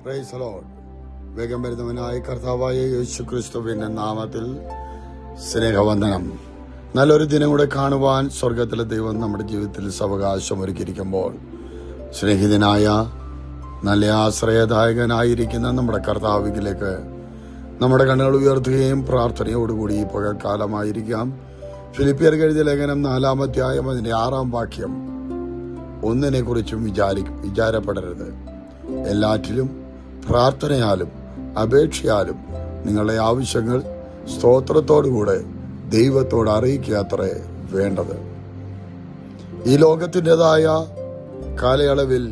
Praise the Lord. വേഗം വരുന്നവനായ കർത്താവായ യേശുക്രിസ്തുവിന്റെ നാമത്തിൽ സ്നേഹവന്ദനം. നല്ലൊരു ദിനം കൂടെ കാണുവാൻ സ്വർഗത്തിലെ ദൈവം നമ്മുടെ ജീവിതത്തിൽ അവകാശം ഒരുക്കിയിരിക്കുമ്പോൾ സ്നേഹിതനായ നല്ല ആശ്രയദായകനായിരിക്കുന്ന നമ്മുടെ കർത്താവിലേക്ക് നമ്മുടെ കണ്ണുകൾ ഉയർത്തുകയും പ്രാർത്ഥനയോടുകൂടി ഈ പകൽക്കാലമായിരിക്കാം. ഫിലിപ്പിയർക്ക് എഴുതിയ ലേഖനം 4-ാം അധ്യായം അതിന്റെ 6-ാം വാക്യം, ഒന്നിനെ കുറിച്ചും വിചാരപ്പെടരുത്, എല്ലാറ്റിലും പ്രാർത്ഥനയാലും അപേക്ഷയാലും നിങ്ങളുടെ ആവശ്യങ്ങൾ സ്തോത്രത്തോടുകൂടെ ദൈവത്തോട് അറിയിക്കാത്രേ വേണ്ടത്. ഈ ലോകത്തിൻ്റെതായ കാലയളവിൽ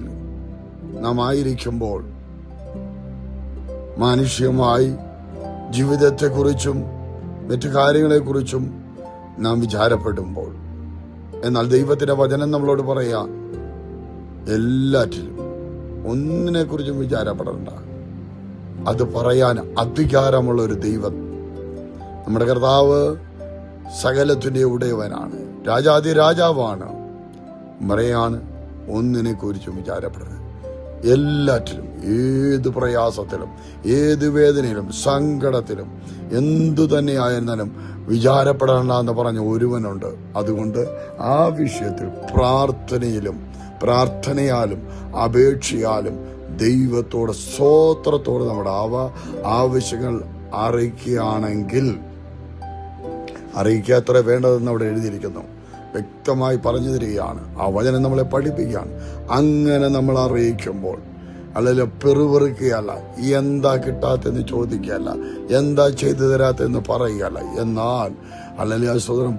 നാം ആയിരിക്കുമ്പോൾ മാനുഷികമായി ജീവിതത്തെക്കുറിച്ചും മറ്റു കാര്യങ്ങളെക്കുറിച്ചും നാം വിചാരപ്പെടുമ്പോൾ, എന്നാൽ ദൈവത്തിന്റെ വചനം നമ്മളോട് പറയാ, എല്ലാറ്റിലും ഒന്നിനെക്കുറിച്ചും വിചാരപ്പെടണ്ട. അത് പറയാൻ അധികാരമുള്ള ഒരു ദൈവം നമ്മുടെ കർത്താവ് സകലത്തിന്റെ ഉടയവനാണ്, രാജാതിരാജാവാണ്. പറയാണ്, ഒന്നിനെ കുറിച്ചും വിചാരപ്പെടരുത്. എല്ലാറ്റിലും, ഏത് പ്രയാസത്തിലും, ഏത് വേദനയിലും, സങ്കടത്തിലും, എന്തു തന്നെയായിരുന്നാലും വിചാരപ്പെടേണ്ട എന്ന് പറഞ്ഞ ഒരുവനുണ്ട്. അതുകൊണ്ട് ആ വിഷയത്തിൽ പ്രാർത്ഥനയാലും അപേക്ഷയാലും ദൈവത്തോട് സ്തോത്രത്തോട് നമ്മുടെ ആവശ്യങ്ങൾ അറിയിക്കുകയാണെങ്കിൽ, അറിയിക്കാത്ര വേണ്ടതെന്ന് അവിടെ എഴുതിയിരിക്കുന്നു, വ്യക്തമായി പറഞ്ഞു തരികയാണ്. ആ വചനം നമ്മളെ പഠിപ്പിക്കുകയാണ്. അങ്ങനെ നമ്മൾ അറിയിക്കുമ്പോൾ, അല്ലെങ്കിൽ പെറുപെറുക്കുകയല്ല, എന്താ കിട്ടാത്തെന്ന് ചോദിക്കുകയല്ല, എന്താ ചെയ്തു തരാത്തെന്ന് പറയുകയല്ല, എന്നാൽ അല്ലെങ്കിൽ സഹോദരൻ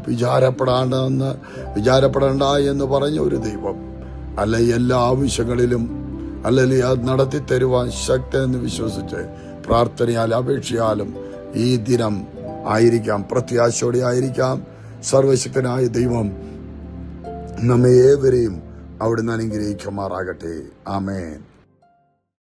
വിചാരപ്പെടേണ്ട എന്ന് പറഞ്ഞ ഒരു ദൈവം അല്ല, എല്ലാ ആവശ്യങ്ങളിലും അല്ലെങ്കിൽ അത് നടത്തി തരുവാൻ ശക്തനെന്ന് വിശ്വസിച്ച് പ്രാർത്ഥനയാലും അപേക്ഷയാലും ഈ ദിനം ആയിരിക്കാം, പ്രത്യാശയോടെ ആയിരിക്കാം. സർവശക്തനായ ദൈവം നമ്മെ ഏവരെയും അവിടുന്ന് അനുഗ്രഹിക്കുമാറാകട്ടെ. ആമേൻ.